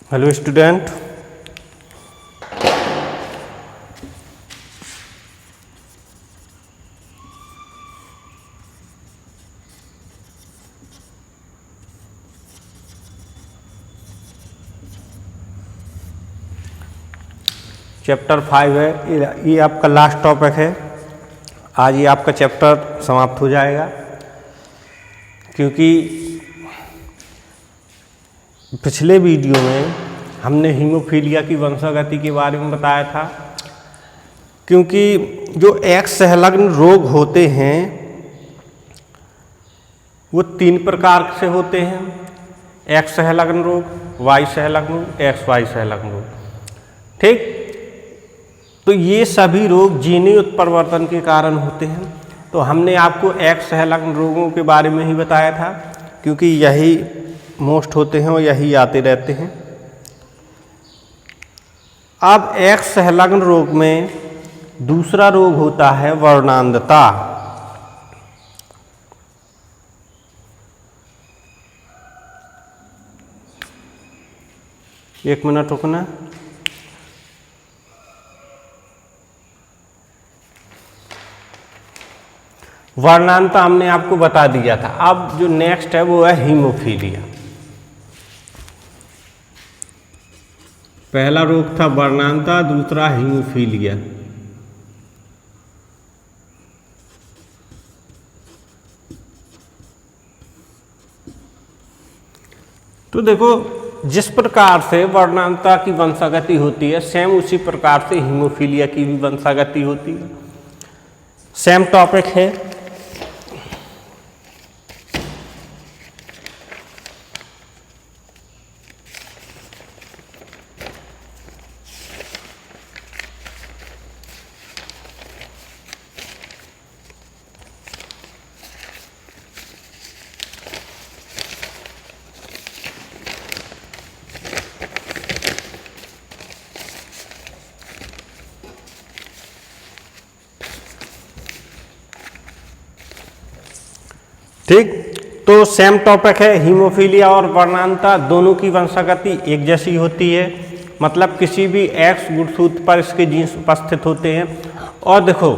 Hello student, chapter 5 है। ये आपका लास्ट टॉपिक है। आज ये आपका चैप्टर समाप्त हो जाएगा, क्योंकि पिछले वीडियो में हमने हीमोफीलिया की वंशागति के बारे में बताया था। क्योंकि जो एक्स संलग्न रोग होते हैं वो 3 प्रकार से होते हैं। एक्स संलग्न रोग, वाई संलग्न रोग, एक्स वाई संलग्न रोग। ठीक, तो ये सभी रोग जीनी उत्परिवर्तन के कारण होते हैं। तो हमने आपको एक्स संलग्न रोगों के बारे में ही बताया था, क्योंकि यही मोस्ट होते हैं और यही आते रहते हैं। अब एक्स संलग्न रोग में दूसरा रोग होता है वर्णांधता। एक मिनट रुकना। वर्णांधता हमने आपको बता दिया था। अब जो नेक्स्ट है वो है हीमोफीलिया। पहला रोग था वर्णांधता, दूसरा हीमोफीलिया। तो देखो, जिस प्रकार से वर्णांधता की वंशागति होती है, सेम उसी प्रकार से हीमोफीलिया की भी वंशागति होती है। सेम टॉपिक है। ठीक, तो सेम टॉपिक है। हीमोफीलिया और वर्णांधता दोनों की वंशागति एक जैसी होती है। मतलब किसी भी एक्स गुणसूत्र पर इसके जीन्स उपस्थित होते हैं। और देखो,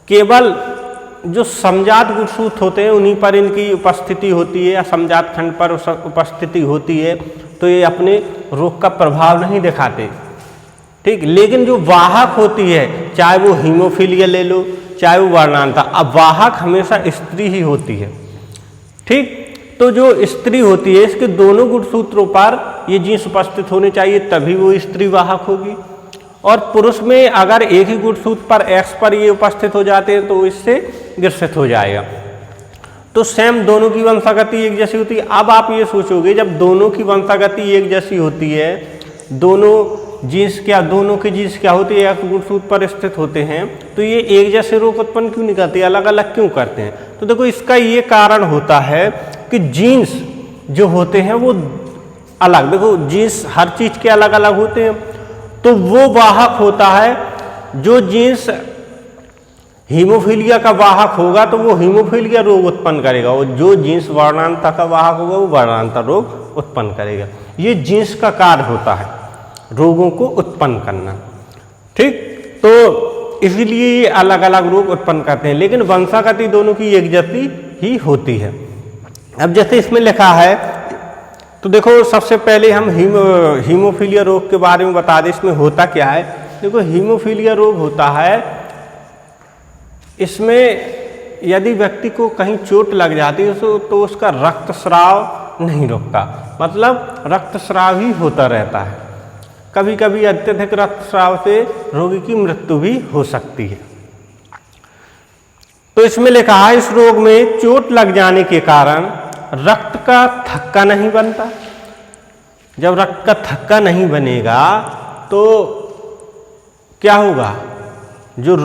केवल जो समजात गुणसूत्र होते हैं उन्हीं पर इनकी उपस्थिति होती है, या समजात खंड पर उपस्थिति होती है, तो ये अपने रोग का प्रभाव नहीं दिखाते। ठीक, लेकिन जो वाहक होती है, चाहे वो हीमोफीलिया ले लो चाहे वो वर्णांधता, अब वाहक हमेशा स्त्री ही होती है। ठीक, तो जो स्त्री होती है इसके दोनों गुणसूत्रों पर ये जीन्स उपस्थित होने चाहिए, तभी वो स्त्री वाहक होगी। और पुरुष में अगर एक ही गुणसूत्र पर एक्स पर ये उपस्थित हो जाते हैं तो इससे ग्रसित हो जाएगा। तो सेम दोनों की वंशागति एक जैसी होती है। अब आप ये सोचोगे, जब दोनों की वंशागति एक जैसी होती है, दोनों की जीन्स क्या होती है, एक गुणसूत्र पर स्थित होते हैं, तो ये एक जैसे रोग उत्पन्न क्यों नहीं करते, अलग अलग क्यों करते हैं? तो देखो, इसका ये कारण होता है कि जीन्स जो होते हैं वो अलग, देखो जीन्स हर चीज के अलग अलग होते हैं। तो वो वाहक होता है, जो जीन्स हीमोफीलिया का वाहक होगा तो वो हीमोफीलिया रोग उत्पन्न करेगा, और जो जीन्स वर्णांधता का वाहक होगा वो वर्णांधता रोग उत्पन्न करेगा। ये जीन्स का कार्य होता है रोगों को उत्पन्न करना। ठीक, तो इसलिए ये अलग अलग रोग उत्पन्न करते हैं, लेकिन वंशागति दोनों की एक जैसी ही होती है। अब जैसे इसमें लिखा है, तो देखो सबसे पहले हम हीमोफीलिया रोग के बारे में बता दें। इसमें होता क्या है, देखो हीमोफीलिया रोग होता है, इसमें यदि व्यक्ति को कहीं चोट लग जाती है तो उसका रक्तस्राव नहीं रुकता, मतलब रक्तस्राव ही होता रहता है। कभी कभी अत्यधिक रक्तस्राव से रोगी की मृत्यु भी हो सकती है। तो इसमें लिखा है, इस रोग में चोट लग जाने के कारण रक्त का थक्का नहीं बनता। जब रक्त का थक्का नहीं बनेगा तो क्या होगा, जो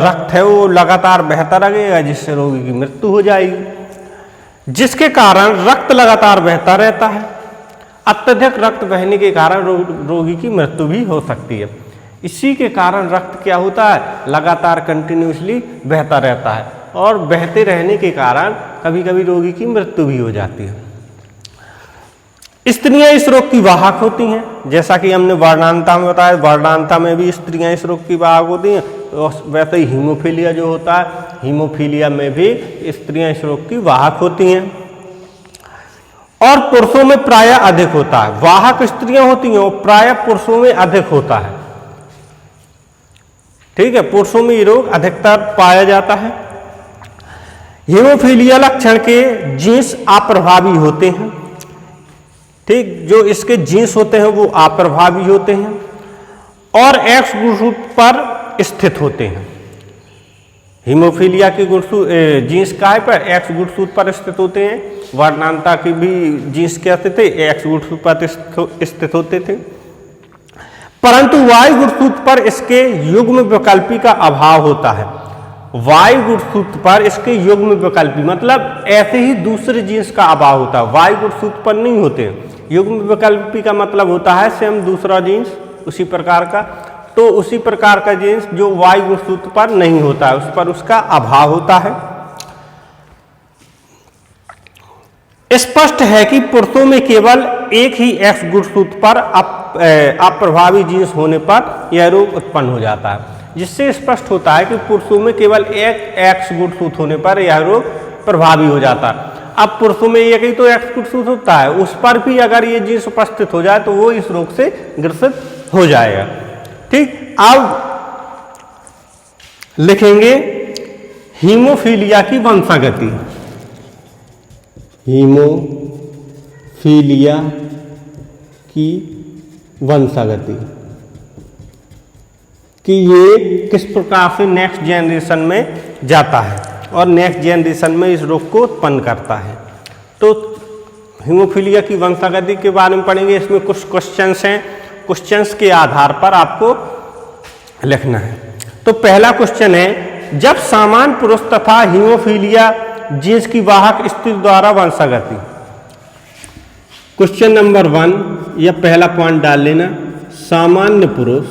रक्त है वो लगातार बहता रहेगा, जिससे रोगी की मृत्यु हो जाएगी। जिसके कारण रक्त लगातार बहता रहता है। अत्यधिक रक्त बहने के कारण रोगी की मृत्यु भी हो सकती है। इसी के कारण रक्त क्या होता है, लगातार कंटिन्यूसली बहता रहता है, और बहते रहने के कारण कभी कभी रोगी की मृत्यु भी हो जाती है। स्त्रियां इस रोग की वाहक होती हैं, जैसा कि हमने वर्णांता में बताया, वर्णांता में भी स्त्रियां इस रोग की वाहक होती हैं। तो वैसे ही हीमोफीलिया जो होता है, हीमोफीलिया में भी स्त्रियां इस रोग की वाहक होती हैं। और पुरुषों में प्राय अधिक होता है। वाहक स्त्रियां होती हैं और प्राय पुरुषों में अधिक होता है। ठीक है, पुरुषों में ये रोग अधिकतर पाया जाता है। हीमोफीलिया लक्षण के जीन्स अप्रभावी होते हैं। ठीक, जो इसके जीन्स होते हैं वो अप्रभावी होते हैं और एक्स गुणसूत्र पर स्थित होते हैं। हीमोफीलिया के जीन्स काय पर? एक्स गुणसूत्र पर स्थित होते हैं। वर्णांता की भी जीन्स क्या थे? एक्स गुणसूत्र पर स्थित होते थे। परंतु वाई गुणसूत्र पर इसके युग्म विकल्पी का अभाव होता है। वाई गुणसूत्र पर इसके युग्म विकल्पी मतलब ऐसे ही दूसरे जीन्स का अभाव होता है, वाई गुणसूत्र पर नहीं होते। युग्म विकल्पी का मतलब होता है सेम दूसरा जीन्स उसी प्रकार का, तो उसी प्रकार का जीन्स जो वाई गुणसूत्र पर नहीं होता है, उस पर उसका अभाव होता है। स्पष्ट है कि पुरुषों में केवल एक ही एक्स गुणसूत्र पर अप्रभावी जीन्स होने पर यह रोग उत्पन्न हो जाता है, जिससे स्पष्ट होता है कि पुरुषों में केवल एक एक्स गुणसूत्र होने पर यह रोग प्रभावी हो जाता है। अब पुरुषों में एक ही तो एक्स गुणसूत्र होता है, उस पर भी अगर ये जीन्स उपस्थित हो जाए तो वो इस रोग से ग्रसित हो जाएगा। ठीक, अब लिखेंगे हीमोफीलिया की वंशागति। हीमोफीलिया की वंशागति कि ये किस प्रकार से नेक्स्ट जनरेशन में जाता है और नेक्स्ट जनरेशन में इस रोग को उत्पन्न करता है। तो हीमोफीलिया की वंशागति के बारे में पढ़ेंगे। इसमें कुछ क्वेश्चंस हैं, क्वेश्चंस के आधार पर आपको लिखना है। तो पहला क्वेश्चन है, जब सामान्य पुरुष तथा हीमोफीलिया जीन्स की वाहक स्त्री द्वारा वंशागति। क्वेश्चन नंबर 1 या पहला पॉइंट डाल लेना, सामान्य पुरुष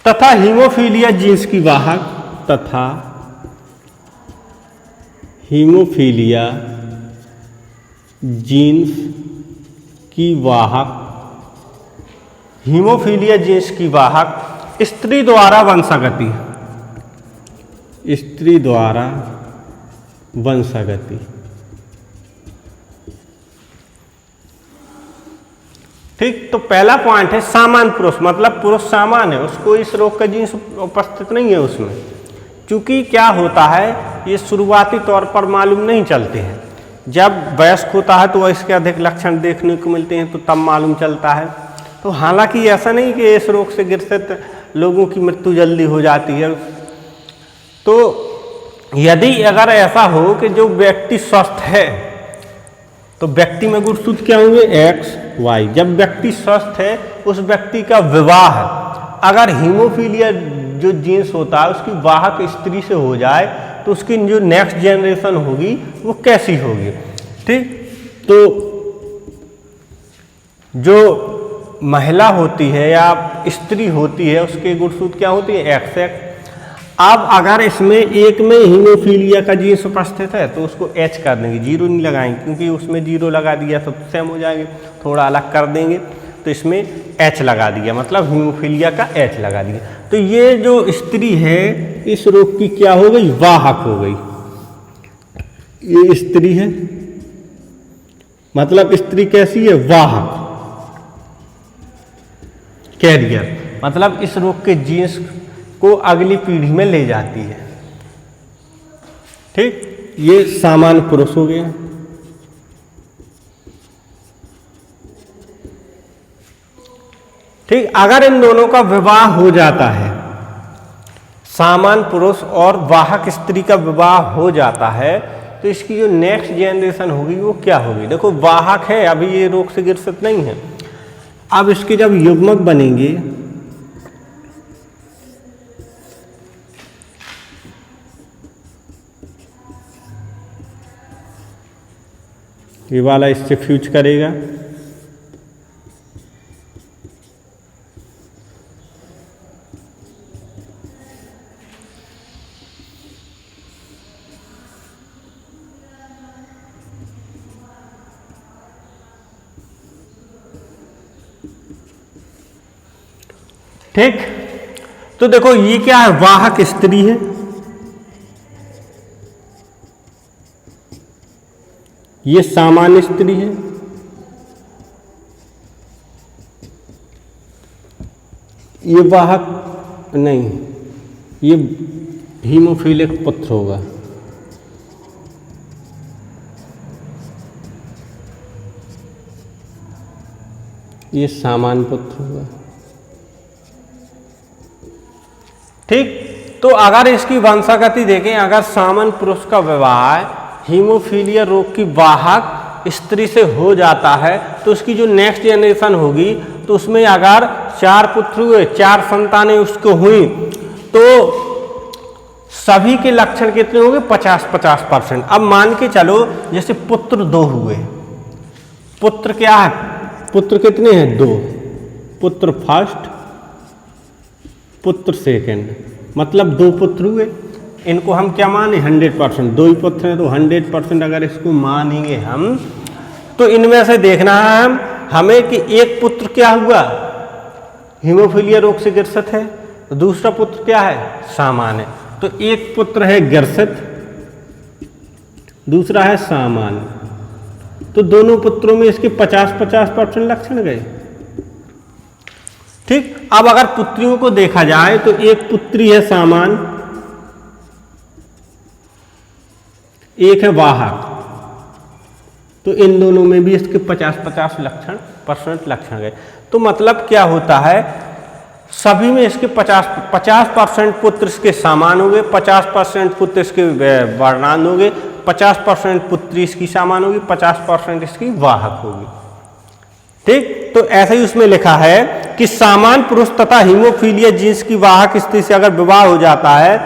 तथा हीमोफीलिया जीन्स की वाहक तथा हीमोफीलिया जीन्स की वाहक, हीमोफीलिया जीन्स की वाहक स्त्री द्वारा वंशागति, स्त्री द्वारा वंशागति। ठीक, तो पहला पॉइंट है सामान्य पुरुष, मतलब पुरुष सामान्य है, उसको इस रोग का जीन्स उपस्थित नहीं है उसमें। क्योंकि क्या होता है, ये शुरुआती तौर पर मालूम नहीं चलते हैं, जब वयस्क होता है तो इसके अधिक लक्षण देखने को मिलते हैं तो तब मालूम चलता है। तो हालांकि ऐसा नहीं कि इस रोग से ग्रसित लोगों की मृत्यु जल्दी हो जाती है। तो यदि अगर ऐसा हो कि जो व्यक्ति स्वस्थ है तो व्यक्ति में गुणसूत्र क्या होंगे? X Y. जब व्यक्ति स्वस्थ है उस व्यक्ति का विवाह अगर हीमोफीलिया जो जीन्स होता है उसकी वाहक स्त्री से हो जाए तो उसकी जो नेक्स्ट जनरेशन होगी वो कैसी होगी? ठीक, तो जो महिला होती है या स्त्री होती है उसके गुणसूत्र क्या होती है? X x. अब अगर इसमें एक में हीमोफीलिया का जीन्स उपस्थित है तो उसको एच कर देंगे, जीरो नहीं लगाएंगे, क्योंकि उसमें जीरो लगा दिया तो सेम हो जाएंगे। थोड़ा अलग कर देंगे तो इसमें एच लगा दिया, मतलब हीमोफीलिया का एच लगा दिया। तो ये जो स्त्री है इस रोग की क्या हो गई? वाहक हो गई। ये स्त्री है, मतलब स्त्री कैसी है? वाहक, कैरियर, मतलब इस रोग के जीन्स को अगली पीढ़ी में ले जाती है। ठीक, ये सामान्य पुरुष हो गया। ठीक, अगर इन दोनों का विवाह हो जाता है, सामान्य पुरुष और वाहक स्त्री का विवाह हो जाता है, तो इसकी जो नेक्स्ट जनरेशन होगी वो क्या होगी? देखो वाहक है, अभी ये रोग से ग्रसित नहीं है। अब इसके जब युग्मक बनेंगे ये वाला इससे फ्यूज करेगा, ठीक, तो देखो ये क्या है, वाहक स्त्री है, ये सामान्य स्त्री है, ये वाहक नहीं, ये हीमोफिलिक पुत्र होगा, ये सामान्य पुत्र होगा। ठीक, तो अगर इसकी वंशागति देखें, अगर सामान्य पुरुष का विवाह हीमोफीलिया रोग की वाहक स्त्री से हो जाता है तो उसकी जो नेक्स्ट जनरेशन होगी तो उसमें अगर 4 पुत्र हुए, 4 संतानें उसको हुई तो सभी के लक्षण कितने होंगे, 50-50%। अब मान के चलो जैसे पुत्र 2 हुए, पुत्र क्या है, पुत्र कितने हैं, 2, पुत्र फर्स्ट, पुत्र सेकंड, मतलब 2 पुत्र हुए। इनको हम क्या माने, 100%, 2 ही पुत्र हैं तो 100% अगर इसको मानेंगे हम, तो इनमें से देखना है हमें कि एक पुत्र क्या हुआ, हीमोफीलिया रोग से ग्रसित है, तो दूसरा पुत्र क्या है, सामान्य। तो एक पुत्र है ग्रसित, दूसरा है सामान्य, तो दोनों पुत्रों में इसके 50-50% लक्षण गए। ठीक, अब अगर पुत्रियों को देखा जाए तो एक पुत्री है सामान्य, एक है वाहक, तो इन दोनों में भी इसके 50-50% लक्षण गए। तो मतलब क्या होता है, सभी में इसके 50% पुत्र इसके सामान्य हो गए, 50% पुत्र इसके वर्णांध हो गए, 50% पुत्री इसकी सामान्य होगी, 50% इसकी वाहक होगी। ठीक, तो ऐसा ही उसमें लिखा है कि सामान्य पुरुष तथा हीमोफीलिया जींस की वाहक स्त्री से अगर विवाह हो जाता है,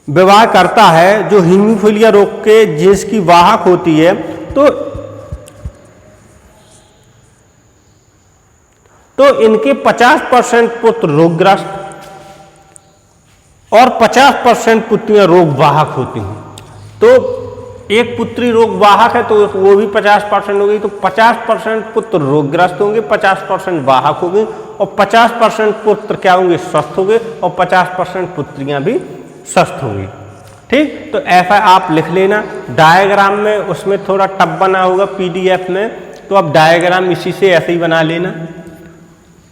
विवाह करता है जो हीमोफीलिया रोग के जींस की वाहक होती है, तो इनके 50% पुत्र रोगग्रस्त और 50% पुत्रियां रोग वाहक होती हैं। तो एक पुत्री रोग वाहक है तो वो भी 50% होगी, तो 50% पुत्र रोगग्रस्त होंगे, 50% वाहक होंगे और 50% पुत्र क्या होंगे, स्वस्थ होंगे और 50% पुत्रियां भी स्वस्थ होंगी। ठीक, तो ऐसा आप लिख लेना। डायग्राम में उसमें थोड़ा टफ बना होगा पीडीएफ में, तो आप डायग्राम इसी से ऐसे ही बना लेना,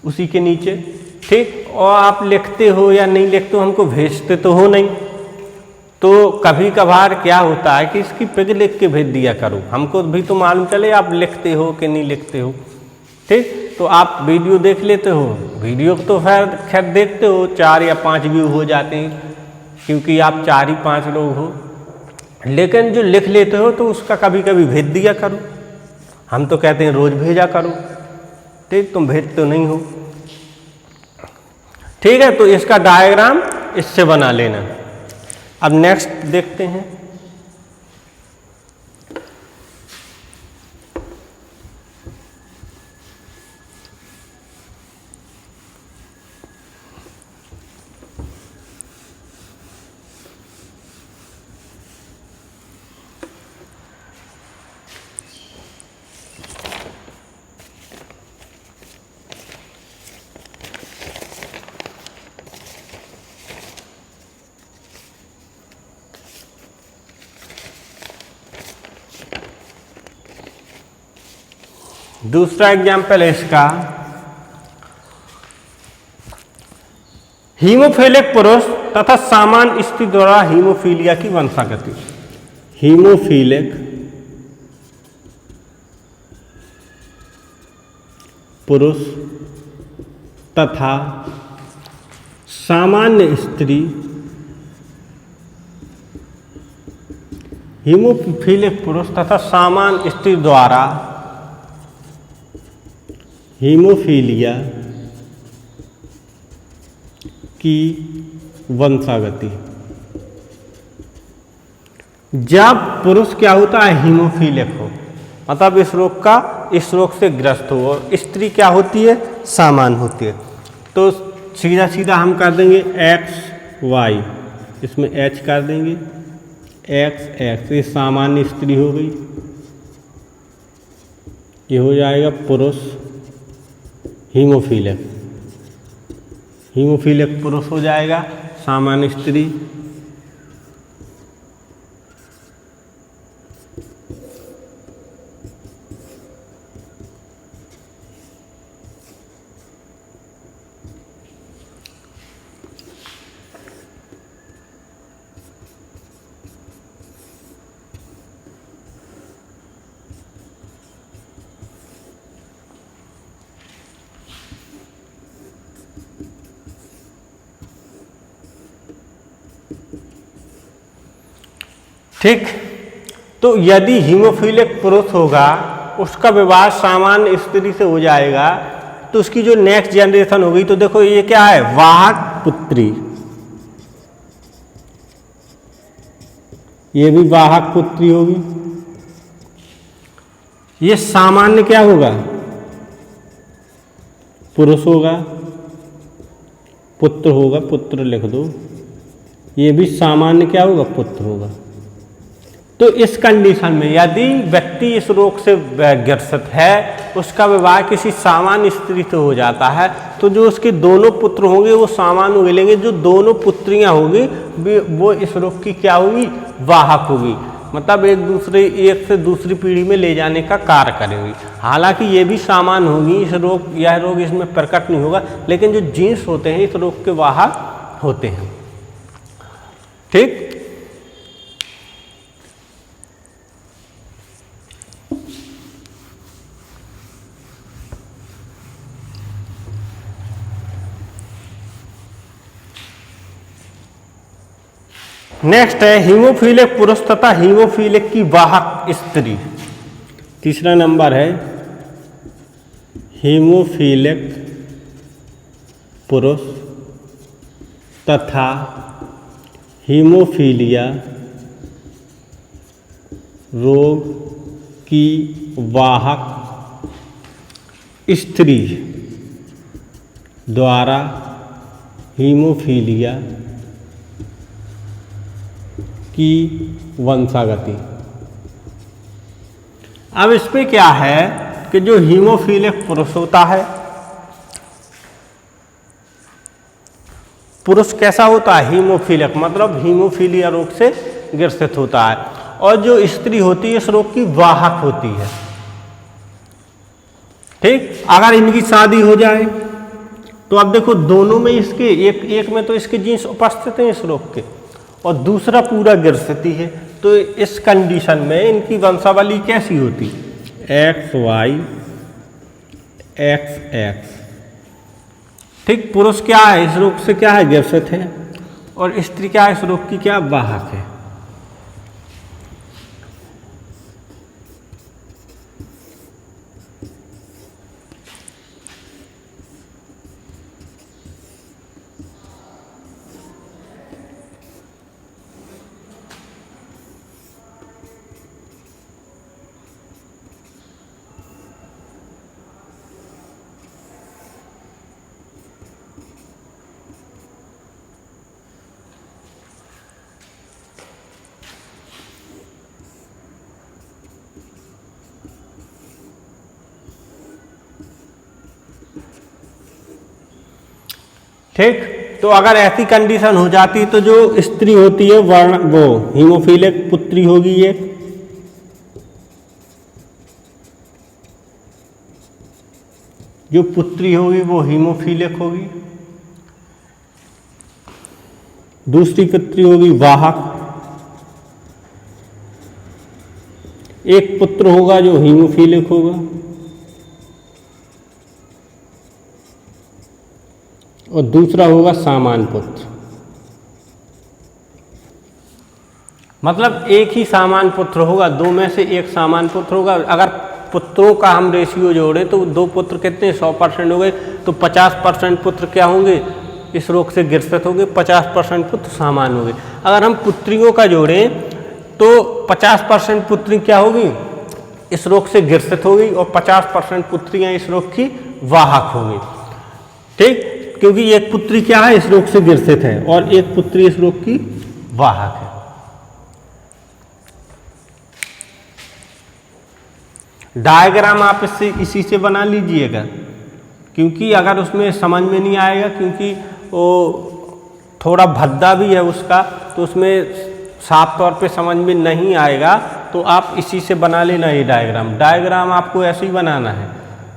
उसी के नीचे। ठीक, और आप लिखते हो या नहीं लिखते हो, हमको भेजते तो हो नहीं, तो कभी कभार क्या होता है कि इसकी पिक लिख के भेज दिया करो, हमको भी तो मालूम चले आप लिखते हो कि नहीं लिखते हो। ठीक, तो आप वीडियो देख लेते हो, वीडियो तो खैर देखते हो, 4 या 5 व्यू हो जाते हैं क्योंकि आप 4 ही 5 लोग हो, लेकिन जो लिख लेते हो तो उसका कभी कभी भेज दिया करो। हम तो कहते हैं रोज भेजा करो। ठीक, तुम भेजते तो नहीं हो। ठीक है, तो इसका डायग्राम इससे बना लेना। अब नेक्स्ट देखते हैं। दूसरा एग्जाम्पल है इसका, हीमोफिलिक पुरुष तथा सामान्य स्त्री द्वारा हीमोफीलिया की वंशागति। हीमोफिलिक पुरुष तथा सामान्य स्त्री, हीमोफिलिक पुरुष तथा सामान्य स्त्री द्वारा हीमोफीलिया की वंशागति। जब पुरुष क्या होता है, हीमोफीलिक हो, मतलब इस रोग से ग्रस्त हो, और स्त्री क्या होती है, सामान्य होती है, तो सीधा सीधा हम कर देंगे XY, इसमें H कर देंगे, XX, ये सामान्य स्त्री हो गई, ये हो जाएगा पुरुष हीमोफीलिक, हीमोफीलिक पुरुष हो जाएगा, सामान्य स्त्री। ठीक, तो यदि हीमोफीलिक पुरुष होगा, उसका विवाह सामान्य स्त्री से हो जाएगा, तो उसकी जो नेक्स्ट जनरेशन होगी, तो देखो ये क्या है, वाहक पुत्री, ये भी वाहक पुत्री होगी। ये सामान्य क्या होगा, पुरुष होगा, पुत्र होगा, पुत्र लिख दो, ये भी सामान्य क्या होगा, पुत्र होगा। तो इस कंडीशन में यदि व्यक्ति इस रोग से ग्रसित है, उसका विवाह किसी सामान्य स्त्री से हो जाता है, तो जो उसके दोनों पुत्र होंगे वो सामान्य मिलेंगे, जो दोनों पुत्रियां होगी वो इस रोग की क्या होगी, वाहक होगी, मतलब एक से दूसरी पीढ़ी में ले जाने का कार्य करेगी। हालांकि ये भी सामान्य होगी, यह रोग इसमें प्रकट नहीं होगा, लेकिन जो जीन्स होते हैं इस रोग के वाहक होते हैं। ठीक, नेक्स्ट है हीमोफीलिक पुरुष तथा हीमोफीलिक की वाहक स्त्री। तीसरा नंबर है हीमोफीलिक पुरुष तथा हीमोफीलिया रोग की वाहक स्त्री द्वारा हीमोफीलिया की वंशागति। अब इसमें क्या है कि जो हीमोफीलिक पुरुष होता है, पुरुष कैसा होता है, हीमोफीलिक, मतलब हीमोफीलिया रोग से ग्रसित होता है, और जो स्त्री होती है इस रोग की वाहक होती है। ठीक, अगर इनकी शादी हो जाए तो अब देखो दोनों में इसके एक में तो इसके जीन्स उपस्थित हैं इस रोग के, और दूसरा पूरा ग्रसित है, तो इस कंडीशन में इनकी वंशावली कैसी होती, XY XX। ठीक, पुरुष क्या है, इस रोग से क्या है, ग्रसित है, और स्त्री क्या है, इस रोग की क्या वाहक है। ठीक, तो अगर ऐसी कंडीशन हो जाती तो जो स्त्री होती है वो हीमोफीलिक पुत्री होगी, ये जो पुत्री होगी वो हीमोफीलिक होगी, दूसरी पुत्री होगी वाहक, एक पुत्र होगा जो हीमोफीलिक होगा, और दूसरा होगा सामान्य पुत्र। मतलब एक ही सामान्य पुत्र होगा, दो में से एक सामान्य पुत्र होगा। अगर पुत्रों का हम रेशियो जोड़े तो दो पुत्र कितने 100% हो गए, तो 50% पुत्र क्या होंगे, इस रोग से ग्रसित होंगे, 50% पुत्र सामान्य होंगे। अगर हम पुत्रियों का जोड़ें तो 50% पुत्री क्या होगी, इस रोग से ग्रसित होगी, और 50% पुत्रियां इस रोग की वाहक होंगी। ठीक, क्योंकि एक पुत्री क्या है, इस रोग से ग्रसित है, और एक पुत्री इस रोग की वाहक है। डायग्राम आप इसी से बना लीजिएगा क्योंकि अगर उसमें समझ में नहीं आएगा, क्योंकि वो थोड़ा भद्दा भी है उसका, तो उसमें साफ तौर पे समझ में नहीं आएगा, तो आप इसी से बना लेना ये डायग्राम। डायग्राम आपको ऐसे ही बनाना है,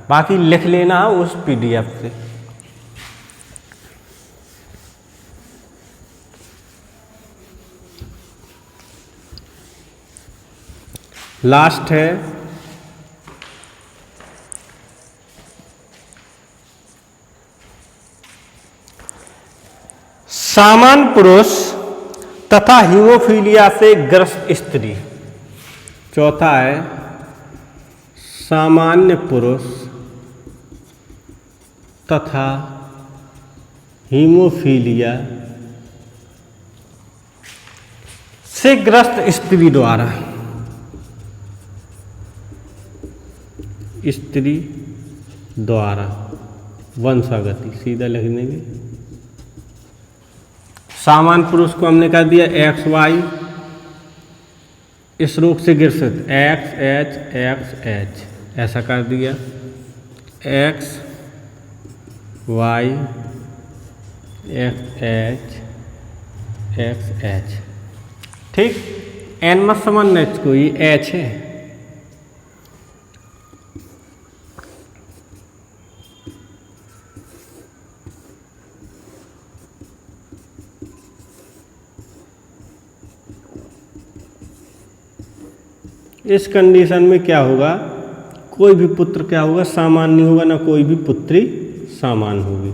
बाकी लिख लेना उस PDF से। लास्ट है सामान्य पुरुष तथा हीमोफीलिया से ग्रस्त स्त्री। चौथा है सामान्य पुरुष तथा हीमोफीलिया से ग्रस्त स्त्री द्वारा वंशागति, सीधा लिख देंगे। सामान्य पुरुष को हमने कह दिया XY, इस रोग से ग्रसित XH ऐसा कर दिया, XY XH। ठीक, N मत समझना इसको, ये H है। इस कंडीशन में क्या होगा, कोई भी पुत्र क्या होगा, सामान्य होगा, ना कोई भी पुत्री सामान्य होगी।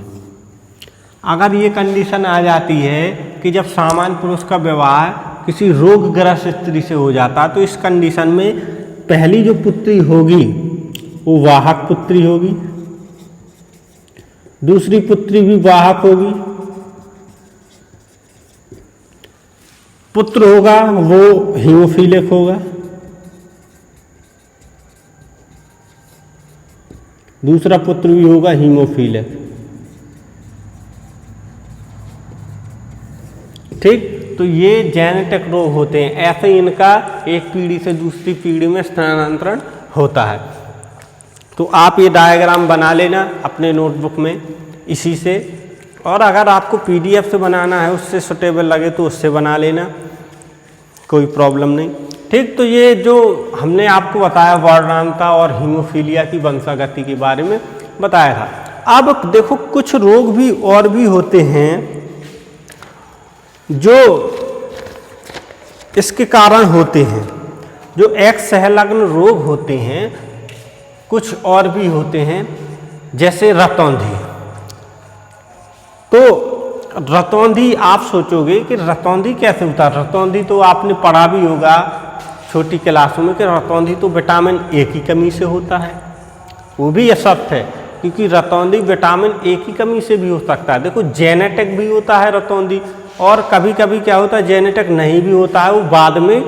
अगर ये कंडीशन आ जाती है कि जब सामान्य पुरुष का विवाह किसी रोगग्रस्त स्त्री से हो जाता, तो इस कंडीशन में पहली जो पुत्री होगी वो वाहक पुत्री होगी, दूसरी पुत्री भी वाहक होगी, पुत्र होगा वो हीमोफिलिक होगा, दूसरा पुत्र भी होगा हीमोफिलिक। ठीक, तो ये जेनेटिक रोग होते हैं, ऐसे ही इनका एक पीढ़ी से दूसरी पीढ़ी में स्थानांतरण होता है। तो आप ये डायग्राम बना लेना अपने नोटबुक में इसी से, और अगर आपको PDF से बनाना है, उससे सुटेबल लगे तो उससे बना लेना, कोई प्रॉब्लम नहीं। ठीक, तो ये जो हमने आपको बताया वर्णांता और हीमोफीलिया की वंशागति के बारे में बताया था। अब देखो कुछ रोग भी और भी होते हैं जो इसके कारण होते हैं, जो X संलग्न रोग होते हैं, कुछ और भी होते हैं, जैसे रतौंधी। तो रतौंधी आप सोचोगे कि रतौंधी कैसे होता है, रतौंधी तो आपने पढ़ा भी होगा छोटी क्लासों में कि रतौंधी तो विटामिन A की कमी से होता है। वो भी असत्य है, क्योंकि रतौंधी विटामिन A की कमी से भी हो सकता है। देखो जेनेटिक भी होता है रतौंधी, और कभी कभी क्या होता है जेनेटिक नहीं भी होता है, वो बाद में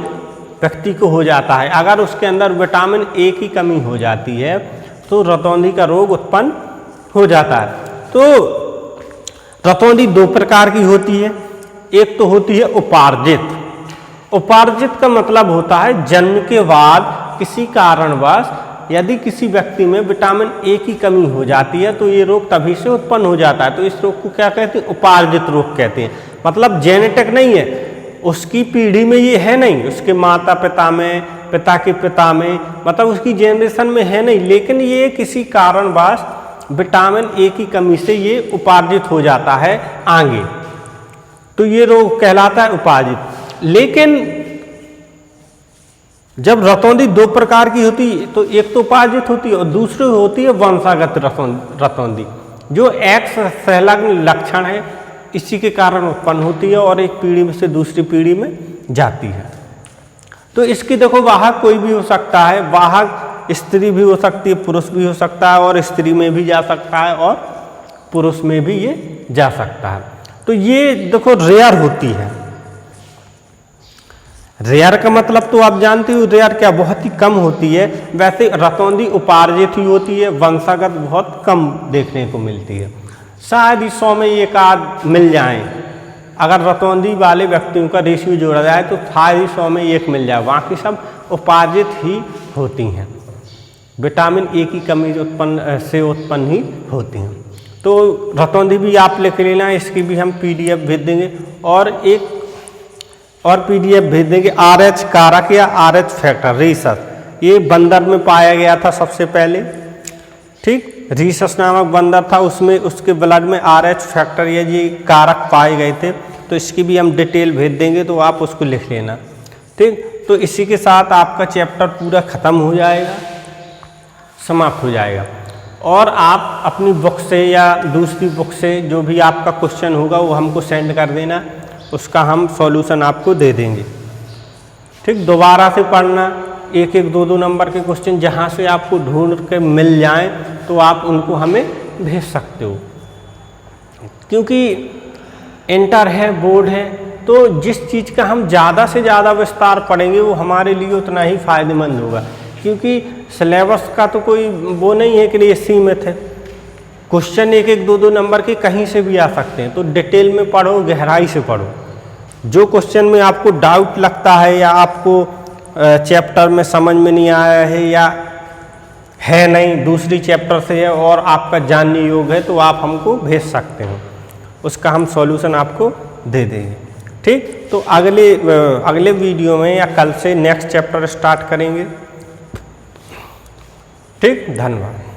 व्यक्ति को हो जाता है। अगर उसके अंदर विटामिन A की कमी हो जाती है तो रतौंधी का रोग उत्पन्न हो जाता है। तो रतौंधी दो प्रकार की होती है, एक तो होती है उपार्जित। उपार्जित का मतलब होता है जन्म के बाद किसी कारणवश यदि किसी व्यक्ति में विटामिन A की कमी हो जाती है तो ये रोग तभी से उत्पन्न हो जाता है। तो इस रोग को क्या कहते हैं, उपार्जित रोग कहते हैं। मतलब जेनेटिक नहीं है, उसकी पीढ़ी में ये है नहीं, उसके माता पिता में, पिता के पिता में, मतलब उसकी जेनरेशन में है नहीं, लेकिन ये किसी कारणवश विटामिन A की कमी से ये उपार्जित हो जाता है आगे, तो ये रोग कहलाता है उपार्जित। लेकिन जब रतौंधी दो प्रकार की होती है, तो एक तो उपार्जित होती है और दूसरी होती है वंशागत रतौंधी, जो X संलग्न लक्षण है, इसी के कारण उत्पन्न होती है और एक पीढ़ी से दूसरी पीढ़ी में जाती है। तो इसकी देखो वाहक कोई भी हो सकता है, वाहक स्त्री भी हो सकती है, पुरुष भी हो सकता है, और स्त्री में भी जा सकता है और पुरुष में भी ये जा सकता है। तो ये देखो रेयर होती है। रेयर का मतलब तो आप जानते हो, रेयर क्या, बहुत ही कम होती है। वैसे रतौंधी उपार्जित ही होती है, वंशागत बहुत कम देखने को मिलती है। शायद 100 में एक आध मिल जाए, अगर रतौंधी वाले व्यक्तियों का रेशियो जोड़ा जाए तो शायद 100 में एक मिल जाए, बाकी सब उपार्जित ही होती हैं। विटामिन ए की कमी से उत्पन्न ही होती हैं। तो रतौंधी भी आप लिख लेना, इसकी भी हम PDF भेज देंगे। और एक और PDF भेज देंगे, RH कारक या RH फैक्टर रीसस, ये बंदर में पाया गया था सबसे पहले, ठीक। रीसस नामक बंदर था, उसमें उसके ब्लड में RH फैक्टर या ये कारक पाए गए थे। तो इसकी भी हम डिटेल भेज देंगे, तो आप उसको लिख लेना, ठीक। तो इसी के साथ आपका चैप्टर पूरा ख़त्म हो जाएगा, समाप्त हो जाएगा। और आप अपनी बुक से या दूसरी बुक से जो भी आपका क्वेश्चन होगा वो हमको सेंड कर देना, उसका हम सॉल्यूशन आपको दे देंगे, ठीक। दोबारा से पढ़ना, एक एक दो दो नंबर के क्वेश्चन जहाँ से आपको ढूंढ के मिल जाएं तो आप उनको हमें भेज सकते हो, क्योंकि इंटर है, बोर्ड है, तो जिस चीज़ का हम ज़्यादा से ज़्यादा विस्तार पढ़ेंगे वो हमारे लिए उतना ही फायदेमंद होगा, क्योंकि सिलेबस का तो कोई वो नहीं है कि ये सीमित है। क्वेश्चन एक एक दो दो नंबर के कहीं से भी आ सकते हैं, तो डिटेल में पढ़ो, गहराई से पढ़ो। जो क्वेश्चन में आपको डाउट लगता है या आपको चैप्टर में समझ में नहीं आया है या है नहीं, दूसरी चैप्टर से है और आपका जानने योग्य है, तो आप हमको भेज सकते हो, उसका हम सॉल्यूशन आपको दे देंगे, ठीक। तो अगले वीडियो में या कल से नेक्स्ट चैप्टर स्टार्ट करेंगे, ठीक। धन्यवाद।